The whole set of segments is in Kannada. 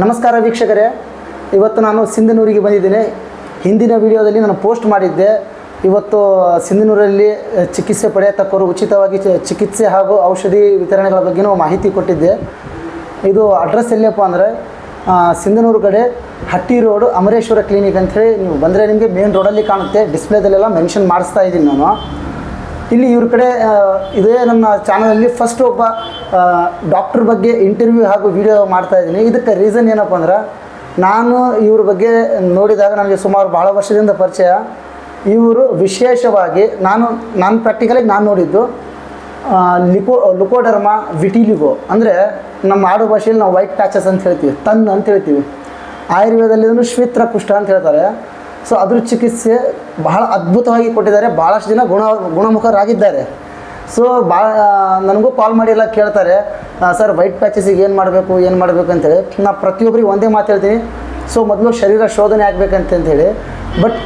ನಮಸ್ಕಾರ ವೀಕ್ಷಕರೇ, ಇವತ್ತು ನಾನು ಸಿಂಧನೂರಿಗೆ ಬಂದಿದ್ದೇನೆ. ಹಿಂದಿನ ವಿಡಿಯೋದಲ್ಲಿ ನಾನು ಪೋಸ್ಟ್ ಮಾಡಿದ್ದೆ. ಇವತ್ತು ಸಿಂಧನೂರಲ್ಲಿ ಚಿಕಿತ್ಸೆ ಪಡೆಯತಕ್ಕವರು ಉಚಿತವಾಗಿ ಚಿಕಿತ್ಸೆ ಹಾಗೂ ಔಷಧಿ ವಿತರಣೆಗಳ ಬಗ್ಗೆನೂ ಮಾಹಿತಿ ಕೊಟ್ಟಿದ್ದೆ. ಇದು ಅಡ್ರೆಸ್ ಎಲ್ಲಿಯಪ್ಪ ಅಂದರೆ ಸಿಂಧನೂರು ಕಡೆ ಹಟ್ಟಿ ರೋಡು ಅಮರೇಶ್ವರ ಕ್ಲಿನಿಕ್ ಅಂಥೇಳಿ ನೀವು ಬಂದರೆ ನಿಮಗೆ ಮೇನ್ ರೋಡಲ್ಲಿ ಕಾಣುತ್ತೆ. ಡಿಸ್ಪ್ಲೇದಲ್ಲೆಲ್ಲ ಮೆನ್ಷನ್ ಮಾಡಿಸ್ತಾ ಇದ್ದೀನಿ ನಾನು. ಇಲ್ಲಿ ಇವ್ರ ಕಡೆ ಇದೇ ನನ್ನ ಚಾನಲಲ್ಲಿ ಫಸ್ಟ್ ಒಬ್ಬ ಡಾಕ್ಟ್ರ್ ಬಗ್ಗೆ ಇಂಟರ್ವ್ಯೂ ಹಾಗೂ ವಿಡಿಯೋ ಮಾಡ್ತಾಯಿದ್ದೀನಿ. ಇದಕ್ಕೆ ರೀಸನ್ ಏನಪ್ಪ ಅಂದ್ರೆ, ನಾನು ಇವ್ರ ಬಗ್ಗೆ ನೋಡಿದಾಗ ನನಗೆ ಸುಮಾರು ಭಾಳ ವರ್ಷದಿಂದ ಪರಿಚಯ. ಇವರು ವಿಶೇಷವಾಗಿ ನಾನು ಪ್ರಾಕ್ಟಿಕಲಾಗಿ ನಾನು ನೋಡಿದ್ದು ಲುಕೋಡರ್ಮಾ ವಿಟಿಲಿಗೋ ಅಂದರೆ ನಮ್ಮ ಆಡು ಭಾಷೆಯಲ್ಲಿ ನಾವು ವೈಟ್ ಪ್ಯಾಚಸ್ ಅಂತ ಹೇಳ್ತೀವಿ, ಅಂತ ಹೇಳ್ತೀವಿ. ಆಯುರ್ವೇದದಲ್ಲಿ ಶ್ವೇತ್ರ ಕುಷ್ಠ ಅಂತ ಹೇಳ್ತಾರೆ. ಸೊ ಅದ್ರ ಚಿಕಿತ್ಸೆ ಬಹಳ ಅದ್ಭುತವಾಗಿ ಕೊಟ್ಟಿದ್ದಾರೆ. ಭಾಳಷ್ಟು ಜನ ಗುಣಮುಖರಾಗಿದ್ದಾರೆ. ಸೊ ನನಗೂ ಕಾಲ್ ಮಾಡಿ ಎಲ್ಲ ಕೇಳ್ತಾರೆ, ಸರ್ ವೈಟ್ ಪ್ಯಾಚಸಿಗೆ ಏನು ಮಾಡಬೇಕು ಅಂತೇಳಿ. ನಾನು ಪ್ರತಿಯೊಬ್ಬರಿಗೆ ಒಂದೇ ಮಾತು ಹೇಳ್ತೀನಿ, ಸೊ ಮೊದಲು ಶರೀರ ಶೋಧನೆ ಆಗಬೇಕಂತೇಳಿ. ಬಟ್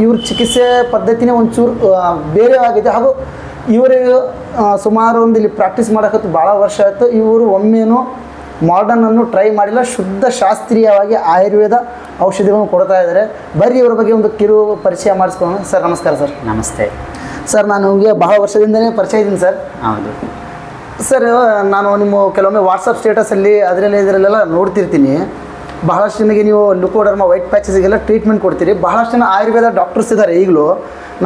ಇವ್ರ ಚಿಕಿತ್ಸೆ ಪದ್ಧತಿನೇ ಒಂಚೂರು ಬೇರೆ ಆಗಿದೆ. ಹಾಗೂ ಇವರಿಗೆ ಸುಮಾರು ಒಂದು ಇಲ್ಲಿ ಪ್ರಾಕ್ಟೀಸ್ ಮಾಡೋಕ್ಕಂತೂ ಭಾಳ ವರ್ಷ ಆಯಿತು. ಇವರು ಒಮ್ಮೆನೂ ಮಾಡರ್ನನ್ನು ಟ್ರೈ ಮಾಡಿಲ್ಲ. ಶುದ್ಧ ಶಾಸ್ತ್ರೀಯವಾಗಿ ಆಯುರ್ವೇದ ಔಷಧಿಗಳನ್ನು ಕೊಡ್ತಾ ಇದ್ದಾರೆ. ಬರ್ರಿ ಇವ್ರ ಬಗ್ಗೆ ಒಂದು ಕಿರು ಪರಿಚಯ ಮಾಡಿಸ್ಕೊಳ್ಳೋಣ. ಸರ್ ನಮಸ್ಕಾರ. ಸರ್ ನಮಸ್ತೆ ಸರ್. ನಾನು ನಿಮಗೆ ಬಹಳ ವರ್ಷದಿಂದನೇ ಪರಿಚಯ ಇದ್ದೀನಿ ಸರ್. ಹೌದು ಸರ್, ನಾನು ನಿಮ್ಮ ಕೆಲವೊಮ್ಮೆ ವಾಟ್ಸಪ್ ಸ್ಟೇಟಸಲ್ಲಿ ಇದರಲ್ಲೆಲ್ಲ ನೋಡ್ತಿರ್ತೀನಿ. ಬಹಳಷ್ಟು ಜನಕ್ಕೆ ನೀವು ಲುಕೋಡರ್ಮಾ ವೈಟ್ ಪ್ಯಾಚಸ್ಗೆಲ್ಲ ಟ್ರೀಟ್ಮೆಂಟ್ ಕೊಡ್ತೀರಿ. ಬಹಳಷ್ಟು ಜನ ಆಯುರ್ವೇದ ಡಾಕ್ಟರ್ಸ್ ಇದ್ದಾರೆ ಈಗಲೂ,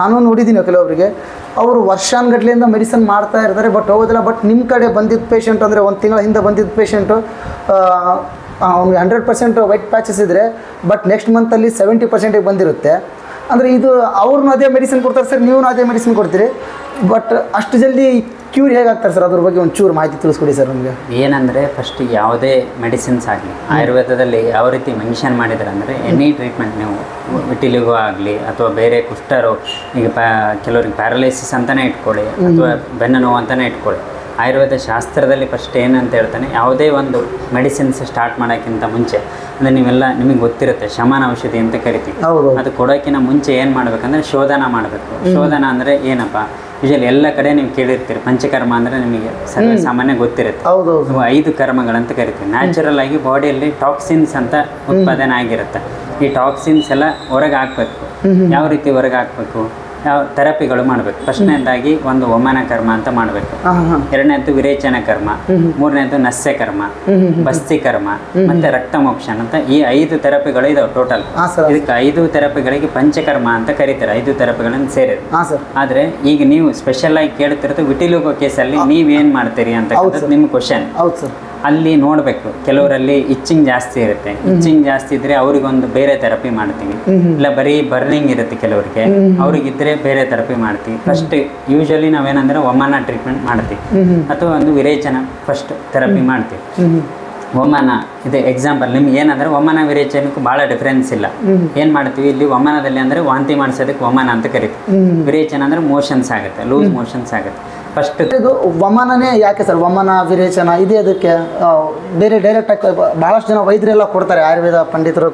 ನಾನು ನೋಡಿದ್ದೀನಿ ಕೆಲವೊಬ್ಬರಿಗೆ. ಅವರು ವರ್ಷಾನುಗಟ್ಲೆಯಿಂದ ಮೆಡಿಸಿನ್ ಮಾಡ್ತಾ ಇರ್ತಾರೆ, ಬಟ್ ಹೋಗೋದಿಲ್ಲ. ಬಟ್ ನಿಮ್ಮ ಕಡೆ ಬಂದಿದ್ದ ಪೇಷಂಟ್ ಅಂದರೆ ಒಂದು ತಿಂಗಳ ಹಿಂದೆ ಬಂದಿದ್ದ ಪೇಷಂಟು ಅವ್ನಿಗೆ 100% ವೈಟ್ ಪ್ಯಾಚಸ್ ಇದ್ದರೆ, ಬಟ್ ನೆಕ್ಸ್ಟ್ ಮಂತಲ್ಲಿ 70% ಬಂದಿರುತ್ತೆ. ಅಂದರೆ ಇದು ಅವ್ರನ್ನೂ ಅದೇ ಮೆಡಿಸಿನ್ ಕೊಡ್ತಾರೆ ಸರ್, ನೀವು ಅದೇ ಮೆಡಿಸಿನ್ ಕೊಡ್ತೀರಿ. ಬಟ್ ಅಷ್ಟು ಜಲ್ದಿ ಕ್ಯೂರ್ ಹೇಗಾಗ್ತಾರೆ ಸರ್? ಅದ್ರ ಬಗ್ಗೆ ಒಂದು ಚೂರು ಮಾಹಿತಿ ತಿಳಿಸ್ಕೊಡಿ ಸರ್ ನಮಗೆ. ಏನಂದರೆ ಫಸ್ಟ್ ಯಾವುದೇ ಮೆಡಿಸಿನ್ಸ್ ಆಗಲಿ ಆಯುರ್ವೇದದಲ್ಲಿ ಯಾವ ರೀತಿ ಮೆನ್ಷನ್ ಮಾಡಿದ್ದಾರೆ ಅಂದರೆ, ಎನಿ ಟ್ರೀಟ್ಮೆಂಟ್ ನೀವು ವಿಟಿಲಿಗೋ ಆಗಲಿ ಅಥವಾ ಬೇರೆ ಕುಷ್ಠರು, ಈಗ ಕೆಲವ್ರಿಗೆ ಪ್ಯಾರಲೈಸಿಸ್ ಅಂತಲೇ ಇಟ್ಕೊಳ್ಳಿ ಅಥವಾ ಬೆನ್ನು ನೋವು ಅಂತಲೇ ಇಟ್ಕೊಳ್ಳಿ. ಆಯುರ್ವೇದ ಶಾಸ್ತ್ರದಲ್ಲಿ ಫಸ್ಟ್ ಏನಂತ ಹೇಳ್ತಾನೆ, ಯಾವುದೇ ಒಂದು ಮೆಡಿಸಿನ್ಸ್ ಸ್ಟಾರ್ಟ್ ಮಾಡೋಕ್ಕಿಂತ ಮುಂಚೆ ಅಂದರೆ ನಿಮಗೆ ಗೊತ್ತಿರುತ್ತೆ ಶಮನ ಔಷಧಿ ಅಂತ ಕರಿತೀವಿ. ಅದು ಕೊಡೋಕ್ಕಿಂತ ಮುಂಚೆ ಏನು ಮಾಡಬೇಕಂದ್ರೆ ಶೋಧನ ಮಾಡಬೇಕು. ಶೋಧನ ಅಂದರೆ ಏನಪ್ಪ, ಯೂಶಲಿ ಎಲ್ಲ ಕಡೆ ನೀವು ಕೇಳಿರ್ತೀರಿ. ಪಂಚಕರ್ಮ ಅಂದರೆ ನಿಮಗೆ ಸರ್ವೇ ಸಾಮಾನ್ಯ ಗೊತ್ತಿರುತ್ತೆ. 5 ಕರ್ಮಗಳಂತ ಕರಿತೀವಿ. ನ್ಯಾಚುರಲ್ ಆಗಿ ಬಾಡಿಯಲ್ಲಿ ಟಾಕ್ಸಿನ್ಸ್ ಅಂತ ಉತ್ಪಾದನೆ ಆಗಿರುತ್ತೆ. ಈ ಟಾಕ್ಸಿನ್ಸ್ ಎಲ್ಲ ಹೊರಗೆ ಹಾಕಬೇಕು. ಯಾವ ರೀತಿ ಹೊರಗೆ ಹಾಕಬೇಕು, ಯಾವ ಥೆರಪಿಗಳು ಮಾಡಬೇಕು. ಫಸ್ಟ್ನೇದಾಗಿ ಒಂದು ವಮನ ಕರ್ಮ ಅಂತ ಮಾಡಬೇಕು. ಎರಡನೇದು ವಿರೇಚನ ಕರ್ಮ, ಮೂರನೇದು ನಸ್ಯ ಕರ್ಮ, ಬಸ್ತಿ ಕರ್ಮ, ಮತ್ತೆ ರಕ್ತ ಮೋಕ್ಷನ್ ಅಂತ ಈ 5 ಥೆರಪಿಗಳು ಇದಾವೆ ಟೋಟಲ್. ಇದಕ್ಕೆ 5 ಥೆರಪಿಗಳಿಗೆ ಪಂಚಕರ್ಮ ಅಂತ ಕರೀತಾರೆ. 5 ಥೆರಪಿಗಳನ್ನು ಸೇರಿದೆ. ಆದರೆ ಈಗ ನೀವು ಸ್ಪೆಷಲ್ ಆಗಿ ಕೇಳ್ತಿರೋದು ವಿಟಿಲಿಗೋ ಕೇಸಲ್ಲಿ ನೀವೇನು ಮಾಡ್ತೀರಿ ಅಂತ ನಿಮ್ಮ ಕ್ವಶನ್. ಅಲ್ಲಿ ನೋಡಬೇಕು, ಕೆಲವರಲ್ಲಿ ಇಚ್ಚಿಂಗ್ ಜಾಸ್ತಿ ಇರುತ್ತೆ. ಇಚ್ಚಿಂಗ್ ಜಾಸ್ತಿ ಇದ್ರೆ ಅವ್ರಿಗೊಂದು ಬೇರೆ ಥೆರಪಿ ಮಾಡ್ತೀವಿ. ಇಲ್ಲ ಬರೀ ಬರ್ನಿಂಗ್ ಇರುತ್ತೆ ಕೆಲವರಿಗೆ, ಅವ್ರಿಗಿದ್ರೆ ಬೇರೆ ಥೆರಪಿ ಮಾಡ್ತೀವಿ. ಫಸ್ಟ್ ಯೂಶಲಿ ನಾವೇನಂದ್ರೆ ವಮನ ಟ್ರೀಟ್ಮೆಂಟ್ ಮಾಡ್ತೀವಿ ಅಥವಾ ಒಂದು ವಿರೇಚನ ಫಸ್ಟ್ ಥೆರಪಿ ಮಾಡ್ತೀವಿ. ವಮನ ಇದೆ ಎಕ್ಸಾಂಪಲ್. ನಿಮ್ಗೆ ಏನಂದ್ರೆ ವಮನ ವಿರೇಚನಕ್ಕೂ ಭಾಳ ಡಿಫ್ರೆನ್ಸ್ ಇಲ್ಲ. ಏನು ಮಾಡ್ತೀವಿ ಇಲ್ಲಿ ವಮನದಲ್ಲಿ ಅಂದರೆ ವಾಂತಿ ಮಾಡಿಸೋದಕ್ಕೆ ವಮನ ಅಂತ ಕರಿತೀವಿ. ವಿರೇಚನ ಅಂದರೆ ಮೋಷನ್ಸ್ ಆಗುತ್ತೆ, ಲೂಸ್ ಮೋಷನ್ಸ್ ಆಗುತ್ತೆ. ಫಸ್ಟ್ ಇದು ವಮನನೇ ಯಾಕೆ ಸರ್? ವಮನ ವಿರೇಚನ ಇದೆ ಅದಕ್ಕೆ ಬೇರೆ ಡೈರೆಕ್ಟಾಗಿ ಭಾಳಷ್ಟು ಜನ ವೈದ್ಯರೆಲ್ಲ ಕೊಡ್ತಾರೆ. ಆಯುರ್ವೇದ ಪಂಡಿತರು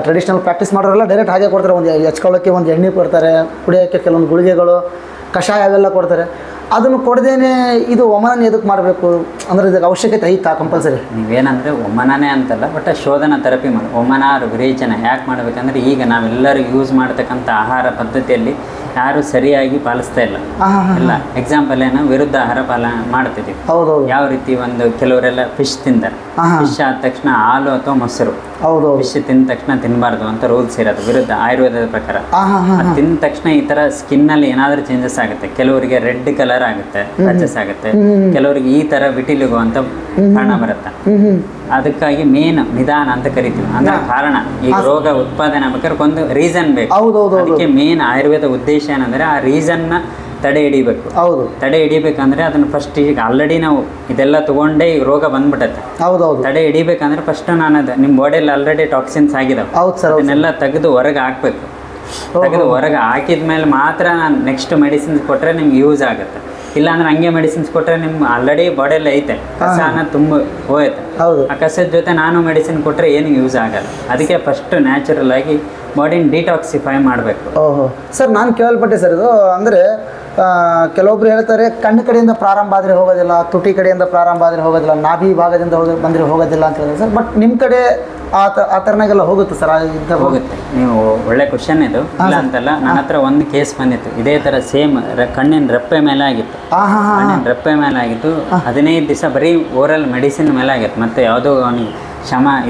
ಟ್ರೆಡಿಷ್ನಲ್ ಪ್ರಾಕ್ಟೀಸ್ ಮಾಡೋರೆಲ್ಲ ಡೈರೆಕ್ಟ್ ಹಾಗೆ ಕೊಡ್ತಾರೆ. ಒಂದು ಹೆಚ್ಕೊಳ್ಳೋಕ್ಕೆ ಒಂದು ಎಣ್ಣೆ ಕೊಡ್ತಾರೆ, ಕುಡಿಯೋಕ್ಕೆ ಕೆಲವೊಂದು ಗುಳಿಗೆಗಳು, ಕಷಾಯ ಅವೆಲ್ಲ ಕೊಡ್ತಾರೆ. ಅದನ್ನು ಕೊಡದೇನೆ ಇದು ವಮನ ಎದಕ್ಕೆ ಮಾಡಬೇಕು ಅಂದರೆ ಇದಕ್ಕೆ ಅವಶ್ಯಕತೆ ಐತಾ ಕಂಪಲ್ಸರಿ? ನೀವೇನಂದರೆ ವಮನನೇ ಅಂತಲ್ಲ, ಬಟ್ ಶೋಧನ ಥೆರಪಿ ಮಾಡಿ ವಮನ ವಿರೇಚನ ಯಾಕೆ ಮಾಡಬೇಕಂದ್ರೆ, ಈಗ ನಾವೆಲ್ಲರೂ ಯೂಸ್ ಮಾಡ್ತಕ್ಕಂಥ ಆಹಾರ ಪದ್ಧತಿಯಲ್ಲಿ ಯಾರು ಸರಿಯಾಗಿ ಪಾಲಿಸ್ತಾ ಇಲ್ಲ. ಇಲ್ಲ ಎಕ್ಸಾಂಪಲ್ ಏನು, ವಿರುದ್ಧ ಆಹಾರ ಪಾಲನೆ ಮಾಡ್ತಿದ್ದೀವಿ. ಯಾವ ರೀತಿ ಒಂದು ಕೆಲವರೆಲ್ಲ ಫಿಶ್ ತಿಂತಾರೆ. ಫಿಶ್ ಆದ ತಕ್ಷಣ ಹಾಲು ಅಥವಾ ಮೊಸರು, ಫಿಶ್ ತಿಂದ ತಕ್ಷಣ ತಿನ್ನಬಾರ್ದು ಅಂತ ರೂಲ್ಸ್ ಇರೋದು ವಿರುದ್ಧ ಆಯುರ್ವೇದದ ಪ್ರಕಾರ. ತಿಂದ ತಕ್ಷಣ ಈ ಥರ ಸ್ಕಿನ್ನಲ್ಲಿ ಏನಾದರೂ ಚೇಂಜಸ್ ಆಗುತ್ತೆ. ಕೆಲವರಿಗೆ ರೆಡ್ ಕಲರ್ ಆಗುತ್ತೆ, ಪ್ಯಾಚಸ್ ಆಗುತ್ತೆ. ಕೆಲವರಿಗೆ ಈ ಥರ ವಿಟಿಲಿಗೋ ಅಂತ ಕಾರಣ ಬರುತ್ತೆ. ಅದಕ್ಕಾಗಿ ಮೇನ್ ನಿಧಾನ ಅಂತ ಕರಿತೀವಿ. ಅಂದ್ರೆ ಕಾರಣ, ಈ ರೋಗ ಉತ್ಪಾದನೆ ಆಗ್ಬೇಕಾದ್ರೆ ಒಂದು ರೀಸನ್ ಬೇಕು. ಅದಕ್ಕೆ ಮೇನ್ ಆಯುರ್ವೇದ ಉದ್ದೇಶ ಏನಂದ್ರೆ ಆ ರೀಸನ್ನ ತಡೆ ಹಿಡಿಬೇಕು. ತಡೆ ಹಿಡಿಬೇಕಂದ್ರೆ ಅದನ್ನು ಫಸ್ಟ್ ಈಗ ಆಲ್ರೆಡಿ ನಾವು ಇದೆಲ್ಲ ತಗೊಂಡೇ ಈಗ ರೋಗ ಬಂದ್ಬಿಟ್ಟತ್ತೆ. ತಡೆ ಹಿಡಿಬೇಕಂದ್ರೆ ಫಸ್ಟ್ ನಿಮ್ಮ ಬಾಡಿಯಲ್ಲಿ ಆಲ್ರೆಡಿ ಟಾಕ್ಸಿನ್ಸ್ ಆಗಿದಾವೆ, ಅದನ್ನೆಲ್ಲ ತೆಗೆದು ಹೊರಗೆ ಹಾಕ್ಬೇಕು. ತೆಗೆದು ಹೊರಗೆ ಹಾಕಿದ್ಮೇಲೆ ಮಾತ್ರ ನಾನು ನೆಕ್ಸ್ಟ್ ಮೆಡಿಸಿನ್ಸ್ ಕೊಟ್ಟರೆ ನಿಮ್ಗೆ ಯೂಸ್ ಆಗುತ್ತೆ. ಇಲ್ಲಾಂದ್ರೆ ಹಂಗೆ ಮೆಡಿಸಿನ್ಸ್ ಕೊಟ್ಟರೆ ನಿಮ್ಮ ಆಲ್ರೆಡಿ ಬಾಡಿಯಲ್ಲಿ ಐತೆ, ಕಸ ಅನ್ನೋದು ತುಂಬ ಹೋಯ್ತೆ. ಆ ಕಸದ ಜೊತೆ ನಾನು ಮೆಡಿಸಿನ್ ಕೊಟ್ಟರೆ ಏನು ಯೂಸ್ ಆಗಲ್ಲ. ಅದಕ್ಕೆ ಫಸ್ಟ್ ನ್ಯಾಚುರಲ್ ಆಗಿ ಬಾಡಿನ ಡಿಟಾಕ್ಸಿಫೈ ಮಾಡಬೇಕು. ಸರ್, ನಾನು ಕೇಳಲ್ಪಟ್ಟೆ ಸರ್, ಇದು ಅಂದರೆ ಕೆಲವೊಬ್ರು ಹೇಳ್ತಾರೆ ಕಣ್ಣು ಕಡೆಯಿಂದ ಪ್ರಾರಂಭ ಆದರೆ ಹೋಗೋದಿಲ್ಲ, ತುಟಿ ಕಡೆಯಿಂದ ಪ್ರಾರಂಭ ಆದರೆ ಹೋಗೋದಿಲ್ಲ, ನಾಭಿ ಭಾಗದಿಂದ ಬಂದರೆ ಹೋಗೋದಿಲ್ಲ ಅಂತ ಹೇಳಿದ್ರೆ ಸರ್. ಬಟ್ ನಿಮ್ಮ ಕಡೆ ಆ ಥರನಾಗೆಲ್ಲ ಹೋಗುತ್ತೆ ಸರ್? ಹೋಗುತ್ತೆ. ನೀವು ಒಳ್ಳೆ ಕ್ವಶನ್ ಇದು, ಇಲ್ಲ ಅಂತಲ್ಲ. ನನ್ನ ಹತ್ರ ಒಂದು ಕೇಸ್ ಬಂದಿತ್ತು ಇದೇ ಥರ ಸೇಮ್, ಕಣ್ಣಿನ ರೆಪ್ಪೆ ಮೇಲೆ ಆಗಿತ್ತು. ಕಣ್ಣಿನ ರೆಪ್ಪೆ ಮೇಲೆ ಆಗಿತ್ತು. 15 ದಿವಸ ಬರೀ ಓರಲ್ ಮೆಡಿಸಿನ್ ಮೇಲೆ ಆಗಿತ್ತು. ಮತ್ತು ಯಾವುದೋ ಅವನಿಗೆ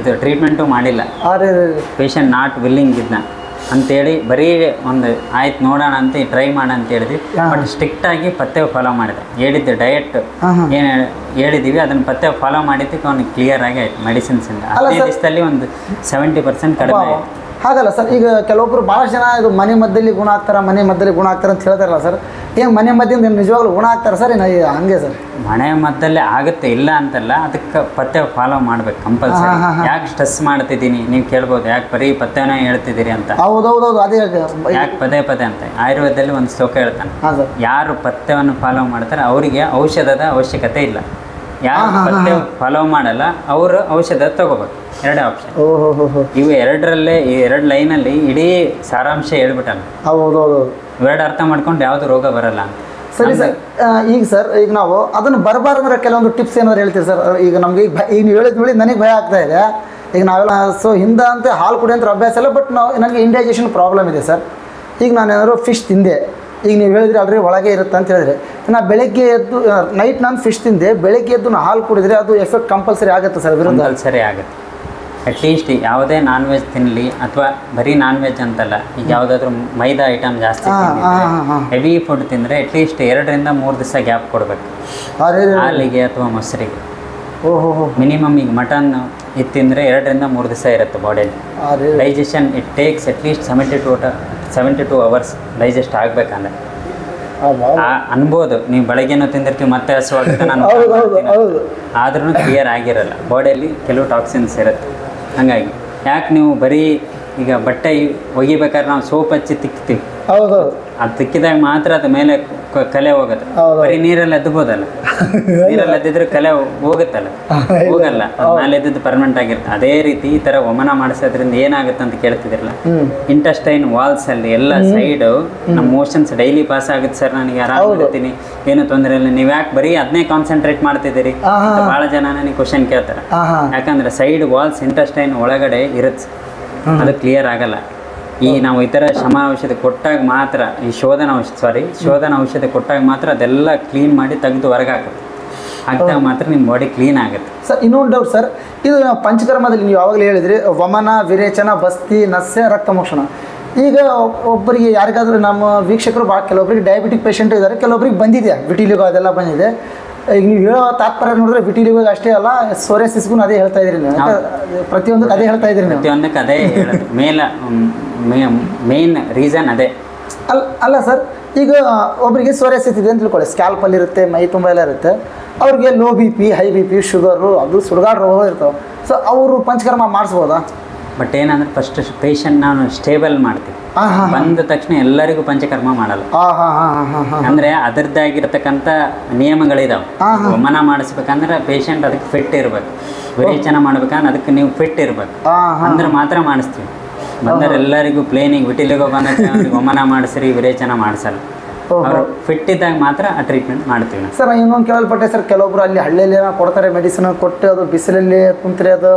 ಇದು ಟ್ರೀಟ್ಮೆಂಟು ಮಾಡಿಲ್ಲ. ಪೇಷಂಟ್ ನಾಟ್ ವಿಲ್ಲಿಂಗ್ ಇದ್ನ ಅಂತೇಳಿ ಬರೀ ಒಂದು ಆಯ್ತು ನೋಡೋಣ ಅಂತ ಟ್ರೈ ಮಾಡೋಣ ಅಂತ ಹೇಳಿದ್ವಿ. ಬಟ್ ಸ್ಟ್ರಿಕ್ಟಾಗಿ ಪಥ್ಯ ಫಾಲೋ ಮಾಡಿದೆ. ಹೇಳಿದ್ದು ಡಯಟ್ ಏನು ಹೇಳಿದ್ದೀವಿ ಅದನ್ನು ಪಥ್ಯ ಫಾಲೋ ಮಾಡಿದ್ದಕ್ಕೆ ಅವ್ನಿಗೆ ಕ್ಲಿಯರ್ ಆಗಿ ಆಯ್ತು ಮೆಡಿಸಿನ್ಸಿಂದ. 15 ದಿವಸದಲ್ಲಿ ಒಂದು 70% ಕಡಿಮೆ ಆಯಿತು. ಹಾಗಲ್ಲ ಸರ್, ಈಗ ಕೆಲವೊಬ್ರು ಭಾಳಷ್ಟು ಜನ ಇದು ಮನೆ ಮದ್ದಲ್ಲಿ ಗುಣ ಆಗ್ತಾರೆ, ಮನೆ ಮದ್ದಲ್ಲಿ ಗುಣ ಆಗ್ತಾರೆ ಅಂತ ಹೇಳ್ತಾರಲ್ಲ ಸರ್. ಏನು ಮನೆ ಮದ್ದಿಂದ ನಿಜವಾಗ್ಲೂ ಗುಣ ಆಗ್ತಾರೆ ಸರ್? ಏನು ಹಂಗೆ ಸರ್? ಮನೆ ಮದ್ದಲ್ಲೇ ಆಗುತ್ತೆ, ಇಲ್ಲ ಅಂತಲ್ಲ. ಅದಕ್ಕೆ ಪಥ್ಯ ಫಾಲೋ ಮಾಡ್ಬೇಕು ಕಂಪಲ್ಸರಿ. ಯಾಕೆ ಸ್ಟ್ರೆಸ್ ಮಾಡ್ತಿದ್ದೀನಿ ನೀವು ಕೇಳ್ಬೋದು, ಯಾಕೆ ಬರೀ ಪಥ್ಯನೇ ಹೇಳ್ತಿದ್ದೀರಿ ಅಂತ. ಹೌದೌದೌದು, ಅದೇ ಯಾಕೆ ಪದೇ ಪದೇ ಅಂತ. ಆಯುರ್ವೇದದಲ್ಲಿ ಒಂದು ಶ್ಲೋಕ ಹೇಳ್ತಾನೆ, ಯಾರು ಪಥ್ಯವನ್ನು ಫಾಲೋ ಮಾಡ್ತಾರೆ ಅವರಿಗೆ ಔಷಧದ ಅವಶ್ಯಕತೆ ಇಲ್ಲ. ಯಾರು ಪಥ್ಯ ಫಾಲೋ ಮಾಡಲ್ಲ ಅವರು ಔಷಧ ತಗೋಬೇಕು. ಎರಡೇ ಆಪ್ಷನ್. ಇವು ಎರಡರಲ್ಲೇ, ಈ 2 ಲೈನಲ್ಲಿ ಇಡೀ ಸಾರಾಂಶ ಹೇಳ್ಬಿಟ್ಟಲ್ಲ. ಹೌದೌದು, ಇವೆರಡು ಅರ್ಥ ಮಾಡ್ಕೊಂಡು ಯಾವುದು ರೋಗ ಬರಲ್ಲ ಅಂತ. ಸರಿ ಸರ್. ಈಗ ನಾವು ಅದನ್ನು ಬರಬಾರ್ದಂದ್ರೆ ಕೆಲವೊಂದು ಟಿಪ್ಸ್ ಏನಾದ್ರು ಹೇಳ್ತೀವಿ ಸರ್? ಈಗ ನಮಗೆ ಈಗ ನೀವು ಹೇಳಿದ ನೋಡಿ ನನಗೆ ಭಯ ಆಗ್ತಾ ಇದೆ. ಈಗ ನಾವೆಲ್ಲ ಹಿಂದೆ ಅಂತ ಹಾಲು ಕುಡಿಯೋಂಥ ಅಭ್ಯಾಸ ಇಲ್ಲ. ಬಟ್ ನನಗೆ ಇಂಡೈಜೆಷನ್ ಪ್ರಾಬ್ಲಮ್ ಇದೆ ಸರ್. ಈಗ ನಾನೇನಾದ್ರು ಫಿಶ್ ತಿಂದೆ, ಈಗ ನೀವು ಹೇಳಿದ್ರಿ ಆಲ್ರೆಡಿ ಒಳಗೆ ಇರುತ್ತೆ ಅಂತ ಹೇಳಿದ್ರೆ, ನಾನು ಬೆಳಗ್ಗೆ ಎದ್ದು ನೈಟ್ ನಾನು ಫಿಶ್ ತಿಂದೆ, ಬೆಳಗ್ಗೆ ಎದ್ದು ನಾನು ಹಾಲು ಕುಡಿದ್ರೆ ಅದು ಎಫೆಕ್ಟ್ ಕಂಪಲ್ಸರಿ ಆಗುತ್ತೆ ಸರ್? ಕಂಪಲ್ಸರಿ ಆಗುತ್ತೆ. ಅಟ್ಲೀಸ್ಟ್ ಯಾವುದೇ ನಾನ್ ವೆಜ್ ತಿನ್ನಲಿ, ಅಥವಾ ಬರೀ ನಾನ್ ವೆಜ್ ಅಂತಲ್ಲ, ಈಗ ಯಾವುದಾದ್ರೂ ಮೈದಾ ಐಟಮ್ ಜಾಸ್ತಿ ಹೆವಿ ಫುಡ್ ತಿಂದರೆ ಅಟ್ಲೀಸ್ಟ್ 2 ರಿಂದ 3 ದಿವಸ ಗ್ಯಾಪ್ ಕೊಡಬೇಕು ಹಾಲಿಗೆ ಅಥವಾ ಮೊಸರಿಗೆ. ಮಿನಿಮಮ್ ಈಗ ಮಟನ್ ಇದು ತಿಂದರೆ 2 ರಿಂದ 3 ದಿವಸ ಇರುತ್ತೆ ಬಾಡಿಯಲ್ಲಿ. Digestion it takes at least 72 hours digest ಆಗಬೇಕಂದ್ರೆ. ಅನ್ಬೋದು ನೀವು ಬೆಳಗ್ಗೆನೂ ತಿಂದಿರ್ತೀವಿ ಮತ್ತೆ ಹಸುವಾಗುತ್ತೆ ನಾನು, ಆದ್ರೂ ಕ್ಲಿಯರ್ ಆಗಿರಲ್ಲ. ಬಾಡಿಯಲ್ಲಿ ಕೆಲವು ಟಾಕ್ಸಿನ್ಸ್ ಇರುತ್ತೆ. ಹಾಗಾಗಿ ಯಾಕೆ ನೀವು ಬರೀ ಈಗ ಬಟ್ಟೆ ಒಗಿಬೇಕಾದ್ರೆ ನಾವು ಸೋಪ್ ಹಚ್ಚಿ ತಿಕ್ತೀವಿ, ಅದು ತಿಕ್ಕಿದಾಗ ಮಾತ್ರ ಅದು ಮೇಲೆ ಕಲೆ ಹೋಗುತ್ತೆ. ಬರೀ ನೀರಲ್ಲಿ ಎದ್ಬೋದಲ್ಲ, ನೀರಲ್ಲಿ ಎದ್ದಿದ್ರೆ ಕಲೆ ಹೋಗುತ್ತಲ್ಲ, ಹೋಗಲ್ಲ. ಮೇಲೆ ಎದ್ದಿದ್ದು ಪರ್ಮನೆಂಟ್ ಆಗಿರುತ್ತೆ. ಅದೇ ರೀತಿ ಈ ಥರ ವಮನ ಮಾಡಿಸೋದ್ರಿಂದ ಏನಾಗುತ್ತೆ ಅಂತ ಕೇಳ್ತಿದ್ರಲ್ಲ, ಇಂಟೆಸ್ಟೈನ್ ವಾಲ್ಸ್ ಅಲ್ಲಿ ಎಲ್ಲ ಸೈಡು ನಮ್ಮ ಮೋಷನ್ಸ್ ಡೈಲಿ ಪಾಸ್ ಆಗುತ್ತೆ ಸರ್, ನನಗೆ ಆರಾಮಿರ್ತೀನಿ, ಏನು ತೊಂದರೆ ಇಲ್ಲ, ನೀವು ಯಾಕೆ ಬರೀ ಅದನ್ನೇ ಕಾನ್ಸಂಟ್ರೇಟ್ ಮಾಡ್ತಿದ್ದೀರಿ ಭಾಳ ಜನ ನನಗೆ ಕ್ವಶನ್ ಕೇಳ್ತಾರೆ. ಯಾಕಂದ್ರೆ ಸೈಡ್ ವಾಲ್ಸ್ ಇಂಟೆಸ್ಟೈನ್ ಒಳಗಡೆ ಇರುತ್ತೆ, ಅದು ಕ್ಲಿಯರ್ ಆಗಲ್ಲ. ಈ ನಾವು ಈ ಥರ ಶಮ ಔಷಧಿ ಕೊಟ್ಟಾಗ ಮಾತ್ರ, ಈ ಶೋಧನ ಔಷಧಿ ಕೊಟ್ಟಾಗ ಮಾತ್ರ ಅದೆಲ್ಲ ಕ್ಲೀನ್ ಮಾಡಿ ತೆಗೆದು ಹೊರಗೆ ಹಾಕುತ್ತೆ. ಹಾಕಿದಾಗ ಮಾತ್ರ ನಿಮ್ಮ ಬಾಡಿ ಕ್ಲೀನ್ ಆಗುತ್ತೆ. ಸರ್ ಇನ್ನೊಂದು ಡೌಟ್ ಸರ್, ಇದು ಪಂಚಕರ್ಮದಲ್ಲಿ ನೀವು ಯಾವಾಗಲೂ ಹೇಳಿದ್ರಿ ವಮನ, ವಿರೇಚನ, ಬಸ್ತಿ, ನಸ್ಯ, ರಕ್ತಮೋಕ್ಷಣ. ಈಗ ಒಬ್ಬರಿಗೆ ಯಾರಿಗಾದ್ರೂ ನಮ್ಮ ವೀಕ್ಷಕರು ಕೆಲವೊಬ್ಬರಿಗೆ ಡಯಾಬಿಟಿಕ್ ಪೇಷಂಟ್ ಇದ್ದಾರೆ, ಕೆಲವೊಬ್ರಿಗೆ ಬಂದಿದೆ ವಿಟಿಲಿಗೋ, ಅದೆಲ್ಲ ಬಂದಿದೆ. ಈಗ ನೀವು ಹೇಳೋ ತಾತ್ಪರ್ಯ ನೋಡಿದ್ರೆ ವಿಟಿಲಿಗೋ ಅಷ್ಟೇ ಅಲ್ಲ, ಸೋರಿಯಾಸಿಸ್ಗೂ ಅದೇ ಹೇಳ್ತಾ ಇದ್ರಿ ನೀವು, ಪ್ರತಿಯೊಂದಕ್ಕೆ ಅದೇ ಹೇಳ್ತಾ ಇದ್ರಿ ನೀವು. ಪ್ರತಿಯೊಂದಕ್ಕೆ ಅದೇ ಹೇಳೋದು, ಮೇನ್ ರೀಸನ್ ಅದೇ ಅಲ್ಲ ಸರ್. ಈಗ ಒಬ್ಬರಿಗೆ ಸೋರಿಯಾಸಿಸ್ ಇದೆ ಅಂತ ತಿಳ್ಕೊಳ್ಳಿ, ಸ್ಕ್ಯಾಲ್ಪಲ್ಲಿ ಇರುತ್ತೆ, ಮೈ ತುಂಬ ಎಲ್ಲ ಇರುತ್ತೆ, ಅವ್ರಿಗೆ low BP, high BP, sugar, ಅದು ಸುಡುಗಾಡು ರೋಗಗಳು ಇರ್ತವೆ. ಸೊ ಅವರು ಪಂಚಕರ್ಮ ಮಾಡಿಸ್ಬೋದಾ? ಬಟ್ ಏನಂದ್ರೆ ಫಸ್ಟ್ ಪೇಷಂಟ್ ನಾನು ಸ್ಟೇಬಲ್ ಮಾಡ್ತೀವಿ. ಬಂದ ತಕ್ಷಣ ಎಲ್ಲರಿಗೂ ಪಂಚಕರ್ಮ ಮಾಡಲ್ಲ. ಅಂದ್ರೆ ಅದರದ್ದಾಗಿರ್ತಕ್ಕಂಥ ನಿಯಮಗಳಿದಾವೆ. ವಮನ ಮಾಡಿಸ್ಬೇಕಂದ್ರೆ ಪೇಷಂಟ್ ಅದಕ್ಕೆ ಫಿಟ್ ಇರ್ಬೇಕು, ವಿರೇಚನ ಮಾಡ್ಬೇಕಂದ್ರೆ ಅದಕ್ಕೆ ನೀವು ಫಿಟ್ ಇರ್ಬೇಕು, ಅಂದ್ರೆ ಮಾತ್ರ ಮಾಡಿಸ್ತೀವಿ. ಬಂದರೆಲ್ಲರಿಗೂ ಪ್ಲೇನಿಗೆ ವಿಟಿಲಿಗೋ ಬಂದ ವಮನ ಮಾಡಿಸ್ರಿ, ವಿರೇಚನ ಮಾಡಿಸಲ್ಲ. ಅವರು ಫಿಟ್ ಇದ್ದಾಗ ಮಾತ್ರ ಆ ಟ್ರೀಟ್ಮೆಂಟ್ ಮಾಡ್ತೀವಿ ಸರ್. ಇನ್ನೊಂದು ಕೇಳಲ್ಪಟ್ಟೆ ಸರ್, ಕೆಲವೊಬ್ರು ಅಲ್ಲಿ ಹಳ್ಳಿಯಲ್ಲಿ ಕೊಡ್ತಾರೆ ಮೆಡಿಸಿನ್ ಕೊಟ್ಟು, ಅದು ಬಿಸಿಲಲ್ಲಿ ಕುಂತ್ರೆ ಅದು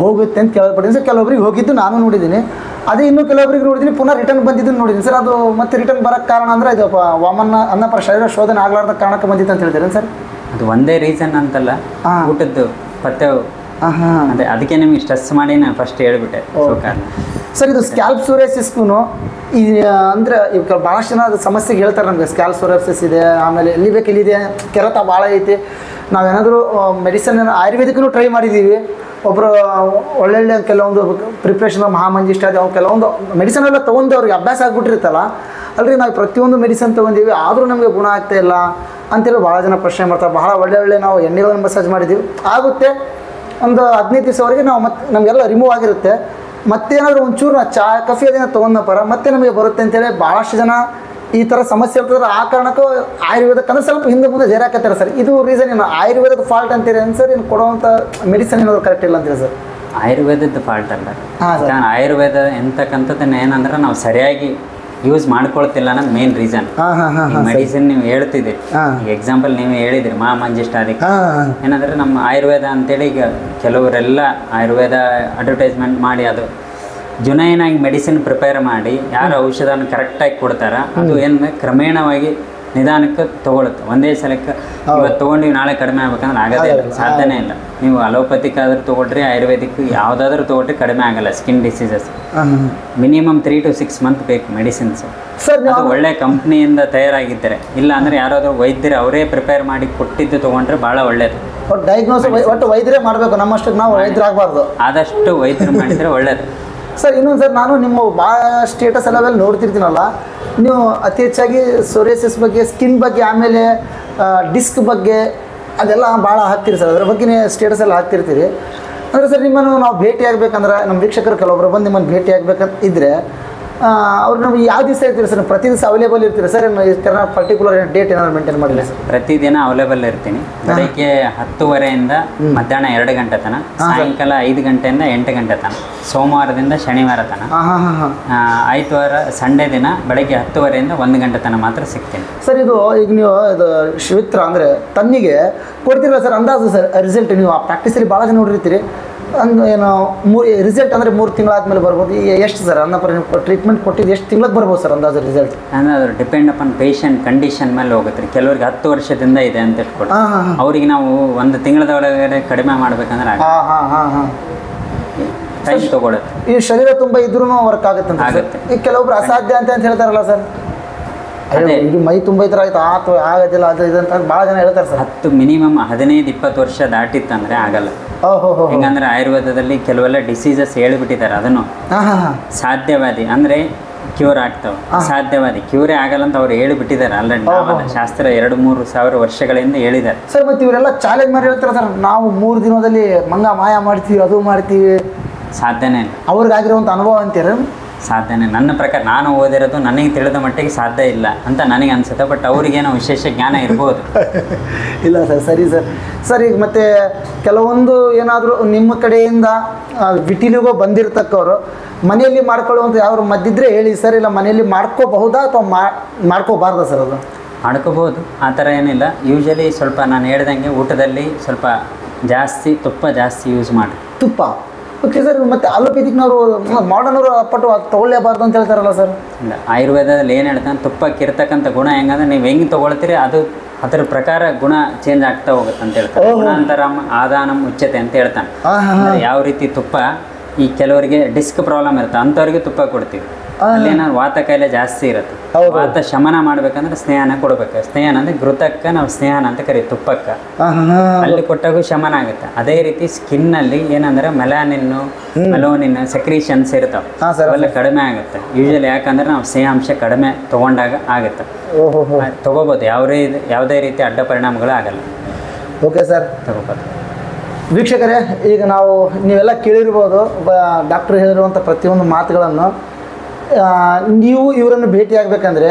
ಹೋಗುತ್ತೆ ಅಂತ ಕೇಳಲ್ಪಟ್ಟಿದ್ದೀನಿ ಸರ್. ಕೆಲವೊಬ್ರಿಗೆ ಹೋಗಿದ್ದು ನಾನು ನೋಡಿದ್ದೀನಿ, ಅದೇ ಇನ್ನೂ ಕೆಲವೊಬ್ರಿಗೆ ನೋಡಿದ್ದೀನಿ, ಪುನಃ ರಿಟರ್ನ್ ಬಂದಿದ್ದು ನೋಡಿದ್ದೀನಿ ಸರ್. ಅದು ಮತ್ತೆ ರಿಟರ್ನ್ ಬರೋಕ್ಕೆ ಕಾರಣ ಅಂದರೆ ಇದು ವಮನ ಅನ್ನಪರ ಶರೀರ ಶೋಧನೆ ಆಗಲಾರ್ದ ಕಾರಣಕ್ಕೆ ಬಂದಿತ್ತು ಅಂತ ಹೇಳ್ತೀರೇನು ಸರ್? ಅದು ಒಂದೇ ರೀಸನ್ ಅಂತಲ್ಲ, ಊಟದ್ದು ಪಥ್ಯ ಅದೇ, ಅದಕ್ಕೆ ನಿಮಗೆ ಸ್ಟ್ರೆಸ್ ಮಾಡಿ ನಾನು ಫಸ್ಟ್ ಹೇಳ್ಬಿಟ್ಟೆ ಸರ್. ಇದು ಸ್ಕ್ಯಾಲ್ಪ್ ಸೋರಿಯಾಸಿಸ್ಗೂ ಈ ಅಂದರೆ ಈಗ ಭಾಳಷ್ಟು ಜನ ಅದು ಸಮಸ್ಯೆಗೆ ಹೇಳ್ತಾರೆ ನಮಗೆ, ಸ್ಕ್ಯಾಲ್ಪ್ ಸೋರಿಯಾಸಿಸ್ ಇದೆ, ಆಮೇಲೆ ಎಲ್ಲಿ ಬೇಕು ಇಲ್ಲಿದೆ, ಕೆರೆತ ಭಾಳ ಐತಿ. ನಾವೇನಾದರೂ ಮೆಡಿಸನ್ ಆಯುರ್ವೇದಿಕ್ಕೂ ಟ್ರೈ ಮಾಡಿದ್ದೀವಿ. ಒಬ್ಬರು ಒಳ್ಳೊಳ್ಳೆ ಕೆಲವೊಂದು ಪ್ರಿಪ್ರೇಷನ್ ಮಹಾಮಂಜಿಷ್ಟ ಅದು ಕೆಲವೊಂದು ಮೆಡಿಸನ್ ಎಲ್ಲ ತೊಗೊಂಡು ಅವ್ರಿಗೆ ಅಭ್ಯಾಸ ಆಗಿಬಿಟ್ಟಿರುತ್ತಲ್ಲ, ಅಲ್ರಿ ನಾವು ಪ್ರತಿಯೊಂದು ಮೆಡಿಸನ್ ತೊಗೊಂಡೀವಿ ಆದರೂ ನಮಗೆ ಗುಣ ಆಗ್ತಾ ಇಲ್ಲ ಅಂತೇಳಿ ಭಾಳ ಜನ ಪ್ರಶ್ನೆ ಮಾಡ್ತಾರೆ. ಭಾಳ ಒಳ್ಳೆ ನಾವು ಎಣ್ಣೆಗಳನ್ನು ಮಸಾಜ್ ಮಾಡಿದ್ದೀವಿ, ಆಗುತ್ತೆ ಒಂದು 15 ದಿವಸವರೆಗೆ ನಾವು ಮತ್ತೆ ನಮಗೆಲ್ಲ ರಿಮೂವ್ ಆಗಿರುತ್ತೆ. ಮತ್ತೇನಾದರೂ ಒಂಚೂರು ಚಾ ಕಾಫಿ ಅದೇನೋ ತೊಗೊಂಡಪ್ಪರ ಮತ್ತೆ ನಮಗೆ ಬರುತ್ತೆ ಅಂತೇಳಿ ಭಾಳಷ್ಟು ಜನ ಈ ಥರ ಸಮಸ್ಯೆ ಇರ್ತದ್ರೆ. ಆ ಕಾರಣಕ್ಕೂ ಆಯುರ್ವೇದಕ್ಕಂದ್ರೆ ಸ್ವಲ್ಪ ಹಿಂದೆ ಮುಂದೆ ಸೇರಾಕತ್ತಾರೆ ಸರ್. ಇದು ರೀಸನ್ ಏನು, ಆಯುರ್ವೇದದ ಫಾಲ್ಟ್ ಅಂತೀರಿ ಏನು ಸರ್? ಇನ್ನು ಕೊಡುವಂಥ ಮೆಡಿಸಿನ್ ಏನಾದ್ರು ಕರೆಕ್ಟ್ ಇಲ್ಲ ಅಂತೀರಿ ಸರ್? ಆಯುರ್ವೇದದ ಫಾಲ್ಟ್ ಅಲ್ಲ, ಆಯುರ್ವೇದ ಎಂತಕ್ಕಂಥದ್ದನ್ನ ಏನಂದ್ರೆ ನಾವು ಸರಿಯಾಗಿ ಯೂಸ್ ಮಾಡ್ಕೊಳ್ತಿಲ್ಲ ಅನ್ನೋದು ಮೇನ್ ರೀಸನ್. ಹಾಂ ಹಾಂ ಹಾಂ ಮೆಡಿಸಿನ್ ನೀವು ಹೇಳ್ತಿದ್ದೀರಿ, ಈಗ ಎಕ್ಸಾಂಪಲ್ ನೀವು ಹೇಳಿದ್ರಿ ಮಂಜಿಷ್ಟಾದಿಕ್ ಏನಂದರೆ ನಮ್ಮ ಆಯುರ್ವೇದ ಅಂತೇಳಿ ಈಗ ಕೆಲವರೆಲ್ಲ ಆಯುರ್ವೇದ ಅಡ್ವರ್ಟೈಸ್ಮೆಂಟ್ ಮಾಡಿ ಅದು ಜುನೈನಾಗಿ ಮೆಡಿಸಿನ್ ಪ್ರಿಪೇರ್ ಮಾಡಿ ಯಾರು ಔಷಧನ ಕರೆಕ್ಟಾಗಿ ಕೊಡ್ತಾರ ಅದು ಏನು ಕ್ರಮೇಣವಾಗಿ ನಿಧಾನಕ್ಕೆ ತೊಗೊಳುತ್ತೆ. ಒಂದೇ ಸಲಕ್ಕೆ ಇವತ್ತು ತೊಗೊಂಡು ನಾಳೆ ಕಡಿಮೆ ಆಗ್ಬೇಕಂದ್ರೆ ಆಗೋದೇ ಇಲ್ಲ, ಸಾಧ್ಯನೇ ಇಲ್ಲ. ನೀವು ಅಲೋಪತಿಕ್ ಆದ್ರೂ ತೊಗೊಳ್ರಿ, ಆಯುರ್ವೇದಿಕ್ ಯಾವುದಾದ್ರೂ ತೊಗೊಳ್ರಿ ಕಡಿಮೆ ಆಗಲ್ಲ. Skin diseases minimum 3 to 6 months ಬೇಕು ಮೆಡಿಸಿನ್ಸ್. ಅದು ಒಳ್ಳೆ ಕಂಪ್ನಿಯಿಂದ ತಯಾರಾಗಿದ್ದಾರೆ, ಇಲ್ಲ ಅಂದರೆ ಯಾರಾದರೂ ವೈದ್ಯರು ಅವರೇ ಪ್ರಿಪೇರ್ ಮಾಡಿ ಕೊಟ್ಟಿದ್ದು ತೊಗೊಂಡ್ರೆ ಭಾಳ ಒಳ್ಳೇದು. ಡಯಾಗ್ನೋಸ್ ಒಟ್ಟು ವೈದ್ಯರೇ ಮಾಡಬೇಕು, ನಮ್ಮಷ್ಟಕ್ಕೆ ನಾವು ವೈದ್ಯರಾಗಬಾರ್ದು. ಆದಷ್ಟು ವೈದ್ಯರು ಮಾಡಿದರೆ ಒಳ್ಳೇದು. ಸರ್ ಇನ್ನೊಂದು ಸರ್, ನಾನು ನಿಮ್ಮ ಭಾಳ ಸ್ಟೇಟಸ್ ಎಲ್ಲ ನೋಡ್ತಿರ್ತೀನಲ್ಲ, ನೀವು ಅತಿ ಹೆಚ್ಚಾಗಿ ಸೋರಿಯಾಸಿಸ್ ಬಗ್ಗೆ, ಸ್ಕಿನ್ ಬಗ್ಗೆ, ಆಮೇಲೆ ಡಿಸ್ಕ್ ಬಗ್ಗೆ ಅದೆಲ್ಲ ಭಾಳ ಹಾಕ್ತೀರಿ ಸರ್. ಅದ್ರ ಬಗ್ಗೆ ಸ್ಟೇಟಸ್ ಎಲ್ಲ ಹಾಕ್ತಿರ್ತೀರಿ. ಅಂದರೆ ಸರ್ ನಿಮ್ಮನ್ನು ನಾವು ಭೇಟಿ ಆಗಬೇಕಂದ್ರೆ, ನಮ್ಮ ವೀಕ್ಷಕರು ಕೆಲವೊಬ್ಬರು ಬಂದು ನಿಮ್ಮನ್ನು ಭೇಟಿ ಆಗ್ಬೇಕಂತ ಇದ್ದರೆ ಅವ್ರು ನಮಗೆ ಯಾವ ದಿವಸ ಇರ್ತೀರಿ ಸರ್? ಪ್ರತಿ ದಿವಸ ಅವೈಲೇಬಲ್ ಇರ್ತೀರಿ ಸರ್? ಪರ್ಟಿಕ್ಯುಲರ್ ಡೇಟ್ ಏನಾದ್ರು ಮೇಂಟೈನ್ ಮಾಡಿಲ್ಲ ಸರ್? ಪ್ರತಿದಿನ ಅವೈಲೇಬಲ್ ಇರ್ತೀನಿ. ಬೆಳಗ್ಗೆ 10:30 ಮಧ್ಯಾಹ್ನ 2 ಗಂಟೆ ತನಕ, ಸಾಯಂಕಾಲ 5 ಗಂಟೆಯಿಂದ 8 ಗಂಟೆ ತನಕ, ಸೋಮವಾರದಿಂದ ಶನಿವಾರ ತನಕ. ಆಯ್ತವಾರ ಸಂಡೇ ದಿನ ಬೆಳಗ್ಗೆ 10:30 1 ಗಂಟೆ ತನಕ ಮಾತ್ರ ಸಿಗ್ತೀನಿ ಸರ್. ಇದು ಈಗ ನೀವು ಇದು ಶ್ವೇತ್ರ ಅಂದರೆ ತನ್ನಿಗೆ ಕೊಡ್ತಿರಲ್ಲ ಸರ್ ಅಂದಾಜು ಸರ್ ರಿಸಲ್ಟ್? ನೀವು ಆ ಪ್ರಾಕ್ಟೀಸಲ್ಲಿ ಭಾಳ ಜನ ನೋಡಿರ್ತೀರಿ, ಅಂದು ಏನು ರಿಸಲ್ಟ್ ಅಂದರೆ 3 ತಿಂಗಳಾದ್ಮೇಲೆ ಬರ್ಬೋದು. ಎಷ್ಟು ಸರ್ ಅನ್ನಪ್ಪ ನೀವು ಟ್ರೀಟ್ಮೆಂಟ್ ಕೊಟ್ಟಿದ್ದು ಎಷ್ಟು ತಿಂಗಳಿಗೆ ಬರ್ಬೋದು ಸರ್ ಅಂದಾಜು ರಿಸಲ್ಟ್? ಅಂದರೆ ಅದು ಡಿಪೆಂಡ್ ಅಪಾನ್ ಪೇಷಂಟ್ ಕಂಡೀಷನ್ ಮೇಲೆ ಹೋಗುತ್ತೆ. ಕೆಲವರಿಗೆ 10 ವರ್ಷದಿಂದ ಇದೆ ಅಂತ ಇಟ್ಕೊಟ್ಟು ಅವ್ರಿಗೆ ನಾವು 1 ತಿಂಗಳದ ಒಳಗಡೆ ಕಡಿಮೆ ಮಾಡ್ಬೇಕಂದ್ರೆ ಟೈಮ್ ತಗೊಳುತ್ತೆ. ಈ ಶರೀರ ತುಂಬ ಇದ್ರೂ ವರ್ಕ್ ಆಗುತ್ತೆ ಅಂತ. ಈಗ ಕೆಲವೊಬ್ರು ಅಸಾಧ್ಯ ಅಂತ ಹೇಳ್ತಾರಲ್ಲ ಸರ್, ಇದು ಮೈ ತುಂಬ ಇದ್ರೆ ಆಯ್ತು ಆಗೋದಿಲ್ಲ ಅದು ಇದು ಅಂತ ಭಾಳ ಜನ ಹೇಳ್ತಾರೆ ಸರ್. ಮಿನಿಮಮ್ 15-20 ವರ್ಷ ದಾಟಿತ್ತಂದರೆ ಆಗಲ್ಲ. ಹೆಂಗಂದ್ರೆ ಆಯುರ್ವೇದದಲ್ಲಿ ಕೆಲವೆಲ್ಲ ಡಿಸೀಸಸ್ ಹೇಳಿಬಿಟ್ಟಿದ್ದಾರೆ, ಅದನ್ನು ಸಾಧ್ಯವಾದಿ ಅಂದರೆ ಕ್ಯೂರ್ ಆಗ್ತಾವೆ, ಸಾಧ್ಯವಾದಿ ಕ್ಯೂರೇ ಆಗಲ್ಲ ಅಂತ ಅವ್ರು ಹೇಳಿಬಿಟ್ಟಿದ್ದಾರೆ ಆಲ್ರೆಡಿ. ಶಾಸ್ತ್ರ 2-3 ಸಾವಿರ ವರ್ಷಗಳಿಂದ ಹೇಳಿದ್ದಾರೆ ಸರ್. ಮತ್ತು ಇವರೆಲ್ಲ ಚಾಲೆಂಜ್ ಮಾಡಿ ಹೇಳ್ತಾರೆ ಸರ್, ನಾವು 3 ದಿನದಲ್ಲಿ ಮಂಗ ಮಾಯ ಮಾಡ್ತೀವಿ, ಅದು ಮಾಡ್ತೀವಿ. ಸಾಧ್ಯನೇ ಇಲ್ಲ. ಅವ್ರಿಗಾಗಿರುವಂಥ ಅನುಭವ ಅಂತೀರ? ಸಾಧ್ಯನೇ. ನನ್ನ ಪ್ರಕಾರ ನಾನು ಓದಿರೋದು ನನಗೆ ತಿಳಿದ ಮಟ್ಟಿಗೆ ಸಾಧ್ಯ ಇಲ್ಲ ಅಂತ ನನಗೆ ಅನಿಸುತ್ತೆ. ಬಟ್ ಅವ್ರಿಗೇನೋ ವಿಶೇಷ ಜ್ಞಾನ ಇರ್ಬೋದು. ಇಲ್ಲ ಸರ್, ಸರಿ ಸರ್. ಸರ್ ಈಗ ಮತ್ತೆ ಕೆಲವೊಂದು ಏನಾದರೂ ನಿಮ್ಮ ಕಡೆಯಿಂದ ವಿಟಿಲಿಗೋ ಬಂದಿರತಕ್ಕವರು ಮನೆಯಲ್ಲಿ ಮಾಡ್ಕೊಳ್ಳುವಂಥ ಯಾರು ಮದ್ದಿದ್ರೆ ಹೇಳಿ ಸರ್. ಇಲ್ಲ ಮನೆಯಲ್ಲಿ ಮಾಡ್ಕೋಬಹುದಾ ಅಥವಾ ಮಾಡ್ಕೋಬಾರ್ದಾ ಸರ್? ಅದು ಮಾಡ್ಕೋಬೋದು, ಆ ಥರ ಏನಿಲ್ಲ. ಯೂಶಲಿ ಸ್ವಲ್ಪ ನಾನು ಹೇಳ್ದಂಗೆ ಊಟದಲ್ಲಿ ಸ್ವಲ್ಪ ಜಾಸ್ತಿ ತುಪ್ಪ ಜಾಸ್ತಿ ಯೂಸ್ ಮಾಡಿ. ತುಪ್ಪ ಓಕೆ ಸರ್. ಮತ್ತು ಅಲೋಪತಿಕ್ನವರು ಮಾಡರ್ನವರು ಅಪ್ಪಟ್ಟು ತೊಗೊಳ್ಳೇಬಾರ್ದು ಅಂತ ಹೇಳ್ತಾರಲ್ಲ ಸರ್? ಇಲ್ಲ, ಆಯುರ್ವೇದದಲ್ಲಿ ಏನು ಹೇಳ್ತಾನೆ, ತುಪ್ಪಕ್ಕಿರ್ತಕ್ಕಂಥ ಗುಣ ಹೆಂಗಂದ್ರೆ ನೀವು ಹೆಂಗೆ ತೊಗೊಳ್ತೀರಿ ಅದು ಅದರ ಪ್ರಕಾರ ಗುಣ ಚೇಂಜ್ ಆಗ್ತಾ ಹೋಗುತ್ತೆ ಅಂತ ಹೇಳ್ತಾರೆ. ಗುಣಾಂತರಂ ಆದಾನಂ ಉಚ್ಯತೆ ಅಂತ ಹೇಳ್ತಾನೆ. ಯಾವ ರೀತಿ ತುಪ್ಪ ಈ ಕೆಲವರಿಗೆ ಡಿಸ್ಕ್ ಪ್ರಾಬ್ಲಮ್ ಇರುತ್ತೆ ಅಂಥವ್ರಿಗೆ ತುಪ್ಪ ಕೊಡ್ತೀವಿ. ಅಲ್ಲೇನಾದ್ರು ವಾತ ಕಾಯಿಲೆ ಜಾಸ್ತಿ ಇರುತ್ತೆ, ವಾತ ಶಮನ ಮಾಡ್ಬೇಕಂದ್ರೆ ಸ್ನೇಹನ ಕೊಡ್ಬೇಕು. ಸ್ನೇಹನ ಅಂದರೆ ಘೃತಕ್ಕೆ ನಾವು ಸ್ನೇಹನ ಅಂತ ಕರೀತೀವಿ, ತುಪ್ಪಕ್ಕೆ ಅಲ್ಲಿ ಕೊಟ್ಟಾಗೂ ಶಮನ ಆಗುತ್ತೆ. ಅದೇ ರೀತಿ ಸ್ಕಿನ್ನಲ್ಲಿ ಏನಂದ್ರೆ ಮೆಲೋನಿನ್ ಸೆಕ್ರೀಷನ್ಸ್ ಇರ್ತಾವೆ, ಅವೆಲ್ಲ ಕಡಿಮೆ ಆಗುತ್ತೆ ಯೂಶಲಿ. ಯಾಕಂದ್ರೆ ನಾವು ಸ್ನೇಹಾಂಶ ಕಡಿಮೆ ತೊಗೊಂಡಾಗ ಆಗುತ್ತೆ. ತೊಗೋಬೋದು, ಯಾವುದೇ ರೀತಿ ಅಡ್ಡ ಪರಿಣಾಮಗಳು ಆಗಲ್ಲ. ಓಕೆ ಸರ್, ತಗೋಬೋದು. ವೀಕ್ಷಕರೇ, ಈಗ ನಾವು ನೀವೆಲ್ಲ ಕೇಳಿರ್ಬೋದು ಡಾಕ್ಟ್ರು ಹೇಳಿರುವಂಥ ಪ್ರತಿಯೊಂದು ಮಾತುಗಳನ್ನು. ನೀವು ಇವರನ್ನು ಭೇಟಿಯಾಗಬೇಕಂದ್ರೆ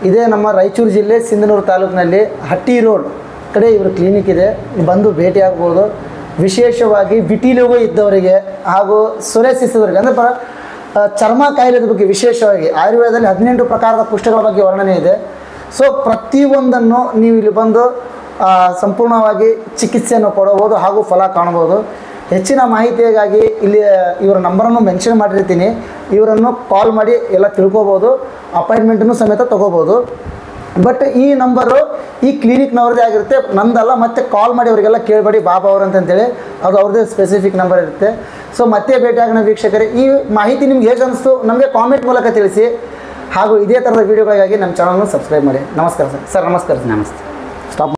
ಇದೇ ನಮ್ಮ ರಾಯಚೂರು ಜಿಲ್ಲೆ ಸಿಂಧನೂರು ತಾಲೂಕಿನಲ್ಲಿ ಹಟ್ಟಿ ರೋಡ್ ಕಡೆ ಇವರು ಕ್ಲಿನಿಕ್ ಇದೆ, ಬಂದು ಭೇಟಿಯಾಗ್ಬೋದು. ವಿಶೇಷವಾಗಿ ವಿಟಿಲಿಗೋ ಇದ್ದವರಿಗೆ ಹಾಗೂ ಸೊರಿಯಾಸಿಸ್ ಅವರಿಗೆ ಅಂದರೆ ಚರ್ಮ ಕಾಯಿಲೆದ ಬಗ್ಗೆ ವಿಶೇಷವಾಗಿ ಆಯುರ್ವೇದದಲ್ಲಿ 18 ಪ್ರಕಾರದ ಕುಷ್ಠಗಳ ಬಗ್ಗೆ ವರ್ಣನೆ ಇದೆ. ಸೊ ಪ್ರತಿಯೊಂದನ್ನು ನೀವು ಇಲ್ಲಿ ಬಂದು ಸಂಪೂರ್ಣವಾಗಿ ಚಿಕಿತ್ಸೆಯನ್ನು ಕೊಡಬಹುದು ಹಾಗೂ ಫಲ ಕಾಣಬಹುದು. ಹೆಚ್ಚಿನ ಮಾಹಿತಿಗಾಗಿ ಇಲ್ಲಿ ಇವರ ನಂಬರನ್ನು ಮೆನ್ಷನ್ ಮಾಡಿರ್ತೀನಿ, ಇವರನ್ನು ಕಾಲ್ ಮಾಡಿ ಎಲ್ಲ ತಿಳ್ಕೊಬೋದು, ಅಪಾಯಿಂಟ್ಮೆಂಟನ್ನು ಸಮೇತ ತೊಗೋಬೋದು. ಬಟ್ ಈ ನಂಬರು ಈ ಕ್ಲಿನಿಕ್ನವ್ರದ್ದೇ ಆಗಿರುತ್ತೆ, ನಂದಲ್ಲ. ಮತ್ತೆ ಕಾಲ್ ಮಾಡಿ ಅವರಿಗೆಲ್ಲ ಕೇಳಬೇಡಿ ಬಾಬಾ ಅವರು ಅಂತೇಳಿ, ಅದು ಅವ್ರದ್ದೇ ಸ್ಪೆಸಿಫಿಕ್ ನಂಬರ್ ಇರುತ್ತೆ. ಸೊ ಮತ್ತೆ ಭೇಟಿಯಾಗೋಣ ವೀಕ್ಷಕರೇ. ಈ ಮಾಹಿತಿ ನಿಮ್ಗೆ ಹೇಗೆ ಅನಿಸ್ತು ನಮಗೆ ಕಾಮೆಂಟ್ ಮೂಲಕ ತಿಳಿಸಿ, ಹಾಗೂ ಇದೇ ಥರದ ವೀಡಿಯೋಗಳಿಗಾಗಿ ನಮ್ಮ ಚಾನಲ್ನ ಸಬ್ಸ್ಕ್ರೈಬ್ ಮಾಡಿ. ನಮಸ್ಕಾರ ಸರ್. ನಮಸ್ಕಾರ. ನಮಸ್ತೆ. ಸ್ಟಾಪ್.